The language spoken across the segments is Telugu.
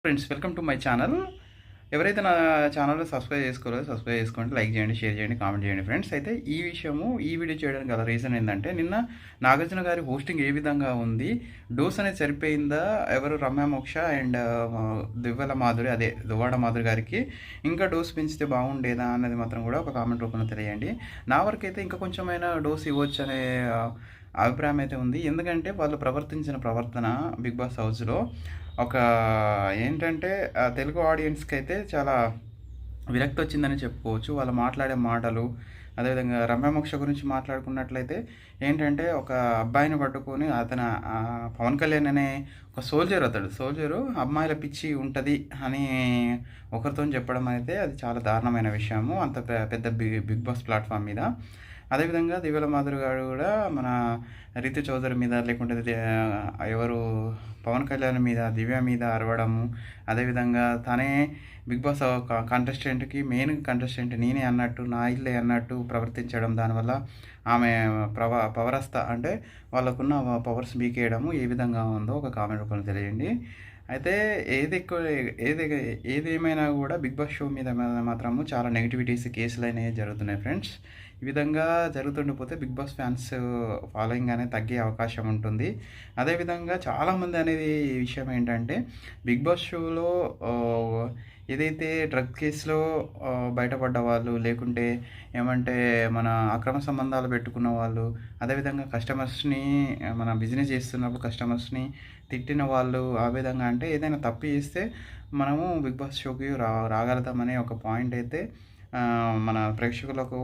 Friends, welcome to my channel. ఎవరైతే నా ఛానల్లో సబ్స్క్రైబ్ చేసుకోలేదో సబ్స్క్రైబ్ చేసుకోండి, లైక్ చేయండి, షేర్ చేయండి, కామెంట్ చేయండి. ఫ్రెండ్స్, అయితే ఈ వీడియో చేయడానికి గల రీజన్ ఏంటంటే, నిన్న నాగార్జున గారి హోస్టింగ్ ఏ విధంగా ఉంది, డోస్ అనేది సరిపోయిందా, ఎవరు రమ్య మోక్ష అండ్ దివ్వల మాధురి, అదే దువ్వాడ మాధురి గారికి ఇంకా డోస్ పెంచితే బాగుండేదా అన్నది మాత్రం కూడా ఒక కామెంట్ రూపంలో తెలియండి. నా వరకు అయితే ఇంకా కొంచెమైనా డోస్ ఇవ్వచ్చు అనే అభిప్రాయం అయితే ఉంది. ఎందుకంటే వాళ్ళు ప్రవర్తించిన ప్రవర్తన బిగ్ బాస్ హౌస్లో ఒక ఏంటంటే తెలుగు ఆడియన్స్కి అయితే చాలా విరక్తి వచ్చిందని చెప్పుకోవచ్చు. వాళ్ళు మాట్లాడే మాటలు, అదేవిధంగా రమ్యమోక్ష గురించి మాట్లాడుకున్నట్లయితే ఏంటంటే, ఒక అబ్బాయిని పట్టుకొని అతను పవన్ కళ్యాణ్ అనే ఒక సోల్జర్, సోల్జరు అమ్మాయిల పిచ్చి ఉంటుంది అని ఒకరితో చెప్పడం అయితే అది చాలా దారుణమైన విషయము, అంత పెద్ద బిగ్ బాస్ ప్లాట్ఫామ్ మీద. అదేవిధంగా దివ్యల మాధురి గారు కూడా మన రితు చౌదరి మీద, లేకుంటే ఎవరు పవన్ కళ్యాణ్ మీద, దివ్య మీద అరవడము, అదేవిధంగా తనే బిగ్ బాస్ కంటెస్టెంట్కి మెయిన్ కంటెస్టెంట్ నేనే అన్నట్టు, నా ఇల్లే అన్నట్టు ప్రవర్తించడం, దానివల్ల ఆమె పవరస్త అంటే వాళ్ళకున్న పవర్స్ బీకేయడము ఏ విధంగా ఉందో ఒక కామెంట్ రూపంలో తెలియండి. అయితే ఏది ఏమైనా కూడా బిగ్ బాస్ షో మీద మాత్రము చాలా నెగిటివిటీస్, కేసులు అనేవి జరుగుతున్నాయి ఫ్రెండ్స్. ఈ విధంగా జరుగుతుండిపోతే బిగ్ బాస్ ఫ్యాన్స్ ఫాలోయింగ్ అనేది తగ్గే అవకాశం ఉంటుంది. అదేవిధంగా చాలామంది అనేది ఈ విషయం ఏంటంటే, బిగ్ బాస్ షోలో ఏదైతే డ్రగ్ కేసులో బయటపడ్డ వాళ్ళు, లేకుంటే ఏమంటే మన అక్రమ సంబంధాలు పెట్టుకున్న వాళ్ళు, అదేవిధంగా కస్టమర్స్ని మన బిజినెస్ చేస్తున్నప్పుడు కస్టమర్స్ని తిట్టిన వాళ్ళు, ఆ విధంగా అంటే ఏదైనా తప్పు చేస్తే మనము బిగ్ బాస్ షోకి రాగలుగుతామనే ఒక పాయింట్ అయితే మన ప్రేక్షకులకు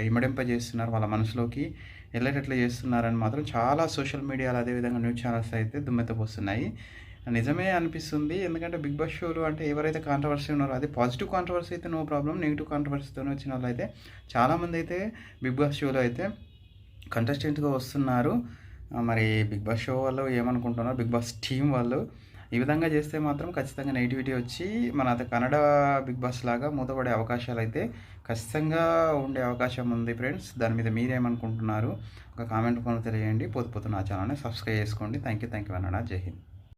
ఇమడింపజేస్తున్నారు, వాళ్ళ మనసులోకి వెళ్ళేటట్లు చేస్తున్నారని మాత్రం చాలా సోషల్ మీడియాలో, అదేవిధంగా న్యూస్ ఛానల్స్ అయితే దుమ్మెత్తపోస్తున్నాయి. నిజమే అనిపిస్తుంది. ఎందుకంటే బిగ్ బాస్ షోలు అంటే ఎవరైతే కాంట్రవర్సీ ఉన్నారో, అది పాజిటివ్ కాంట్రవర్సీ అయితే నో ప్రాబ్లం, నెగిటివ్ కాంట్రవర్సీతో వచ్చిన వాళ్ళు అయితే చాలామంది అయితే బిగ్ బాస్ షోలో అయితే కంటెస్టెంట్గా వస్తున్నారు. మరి బిగ్ బాస్ షో వాళ్ళు ఏమనుకుంటున్నారు, బిగ్ బాస్ టీం వాళ్ళు ఈ విధంగా చేస్తే మాత్రం ఖచ్చితంగా నెగిటివిటీ వచ్చి మన కన్నడ బిగ్ బాస్ లాగా మూతపడే అవకాశాలు అయితే ఖచ్చితంగా ఉండే అవకాశం ఉంది ఫ్రెండ్స్. దాని మీద మీరేమనుకుంటున్నారు ఒక కామెంట్ రూపంలో తెలియండి. పోతు నా ఛానల్ని సబ్స్క్రైబ్ చేసుకోండి. థ్యాంక్ యూ అన్నాడు. జై హింద్.